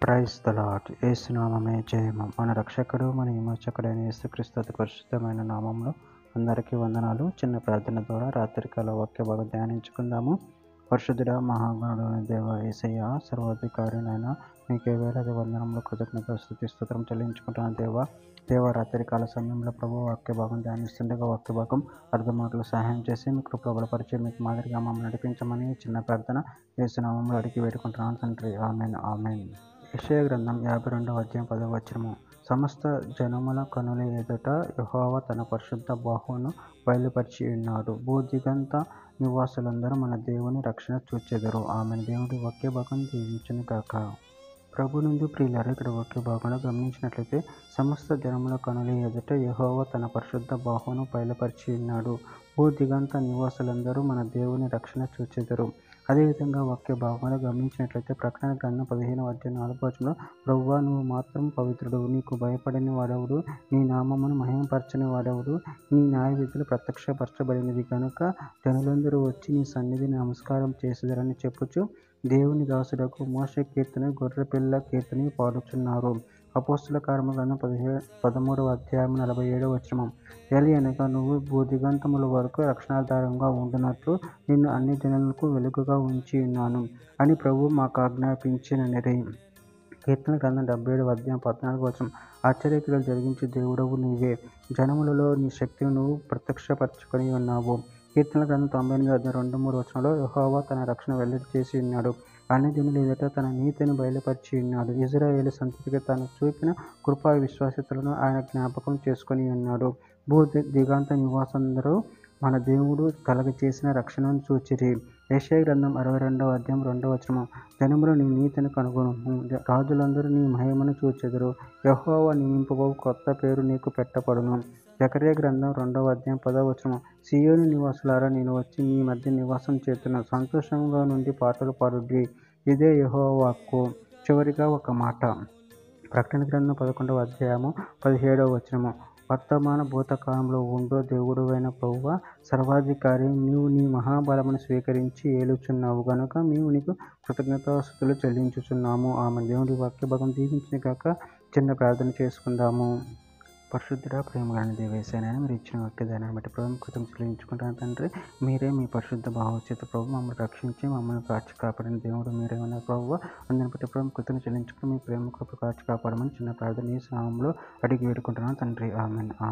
Praise the lord. యేసునామమే జయము. మన రక్షకుడు మన విమోచకుడైన యేసుక్రీస్తు అతి పరిశుద్ధమైన నామంలో అందరికీ వందనాలు. చిన్న ప్రార్థన ద్వారా రాత్రికాల వాక్య భాగం ధ్యానించుకుందాము. పరిశుద్ధుడా మహాగణుడు దేవ యేసయ్య సర్వాధికారినైనా మీకే వేలాది వందనములు కృతజ్ఞత స్తుతి స్తోత్రం చెల్లించుకుంటున్నాను దేవ రాత్రికాల సమయంలో ప్రభు వాక్య భాగం ధ్యానిస్తుండగా వాక్య భాగం అర్థమాటలు సహాయం చేసి మీ కృపలో బలపరిచి మీకు మాదిరిగా మమ్మల్ని నడిపించమని చిన్న ప్రార్థన యేసునామంలో అడిగి వేడుకుంటున్నాను తండ్రి. Amen amen. యెషయా గ్రంథం 52వ అధ్యాయం 10వ వచనము. సమస్త జనముల కనుల ఎదుట యెహోవా తన పరిశుద్ధ బాహువును బయలుపరిచి ఉన్నాడు. భూదిగంత నివాసులందరూ మన దేవుని రక్షణ చూచెదరు. ఆమెన్. దేవుడి వాక్య భాగం దీవించును గాక. ప్రభునందు ప్రియులారా, ఇక్కడ వాక్య భాగంలో గమనించినట్లయితే సమస్త జనముల కనుల ఎదుట యెహోవా తన పరిశుద్ధ బాహువును బయలుపరిచి ఉన్నాడు. భూదిగంత నివాసులందరూ మన దేవుని రక్షణ చూచెదరు. అదేవిధంగా వాక్య భాగంలో గమనించినట్లయితే ప్రకటన గ్రంథం 15వ అధ్యాయం 4వ వచనంలో ప్రభువా నువ్వు మాత్రం పవిత్రుడు, నీకు భయపడని వాడెవడు, నీ నామమును మహిమపరచని వాడెవడు, నీ న్యాయ విధులు ప్రత్యక్షపరచబడినది కనుక జనులందరూ వచ్చి నీ సన్నిధిని నమస్కారం చేసేదరని చెప్పుచు దేవుని దాసుడకు మోషే కీర్తన గొర్రెపిల్ల కీర్తని పాడుచున్నారు. అపోస్తుల కార్యముల గ్రంథం 13వ అధ్యాయం 47వ వచనం. అనగా నువ్వు భూదిగంతముల వరకు రక్షణాధారంగా ఉండునట్లు నిన్ను అన్ని జనులకు వెలుగుగా ఉంచి ఉన్నాను అని ప్రభువు మాకు ఆజ్ఞాపించిననిరి. కీర్తన గ్రంథం 77వ అధ్యాయం 14వ వచనం. ఆశ్చర్యక్రియలు జరిగించి దేవుడవు నీవే, జనములలో నీ శక్తిని నువ్వు ప్రత్యక్షపరచుకొని ఉన్నావు. కీర్తన గ్రంథం 98వ అధ్యాయం 2-3 వచనంలో యెహోవా తన రక్షణ వెల్లడి చేసి ఉన్నాడు. అన్ని జనుల ఎదుట తన నీతిని బయలుపరిచి ఉన్నాడు. ఇశ్రాయేలు సంతతికి తాను చూపిన కృపా విశ్వాసతలను ఆయన జ్ఞాపకం చేసుకొని ఉన్నాడు. దిగాంత నివాసులందరూ మన దేవుడు కలగచేసిన రక్షణను చూచిరి. యెషయా గ్రంథం 62వ అధ్యాయం 2వ వచనం. జనములు నీ నీతిని కనుగొను, రాజులందరూ నీ మహిమను చూచెదరు. యెహోవా నియమింపబో కొత్త పేరు నీకు పెట్టబడును. జకర్యా గ్రంథం 2వ అధ్యాయం 10వ వచనం. సీయోను నివాసులారా, నేను వచ్చి మీ మధ్య నివాసం చేస్తున్నాను, సంతోషంగా నుండి పాటలు పాడుడి, ఇదే యెహోవా వాక్కు. చివరిగా ఒక మాట. ప్రకటన గ్రంథం 11వ అధ్యాయము 17వ వచనము. వర్తమాన భూతకాలంలో ఉండు దేవుడవైన ప్రభువా సర్వాధికారి, నీవు నీ మహాబలమును స్వీకరించి ఏలుచున్నావు గనుక మేము నీకు కృతజ్ఞతాస్తుతులు చెల్లించుచున్నాము. ఆమె. దేవుడి వాక్య భాగం దీవించిన కాక చిన్న ప్రార్థన చేసుకుందాము. పరిశుద్ధుడా ప్రేమగాని దేవేశానని మీరు ఇచ్చిన వాక్య దానాన్ని బట్టి ప్రభు కృతం చెల్లించుకుంటాను తండ్రి. మీరే మీ పరిశుద్ధ భావోచిత ప్రభు మమ్మల్ని రక్షించి మమ్మల్ని కాచి కాపాడిన దేవుడు మీరే ఉన్నారు ప్రభు. అందరిని బట్టి ప్రభు కృతం చెల్లించుకుని మీ ప్రేమ కృప కాచి కాపాడమని చిన్న ప్రార్థన ఈ నామములో అడిగి వేడుకుంటున్నాను తండ్రి. ఆమెన్.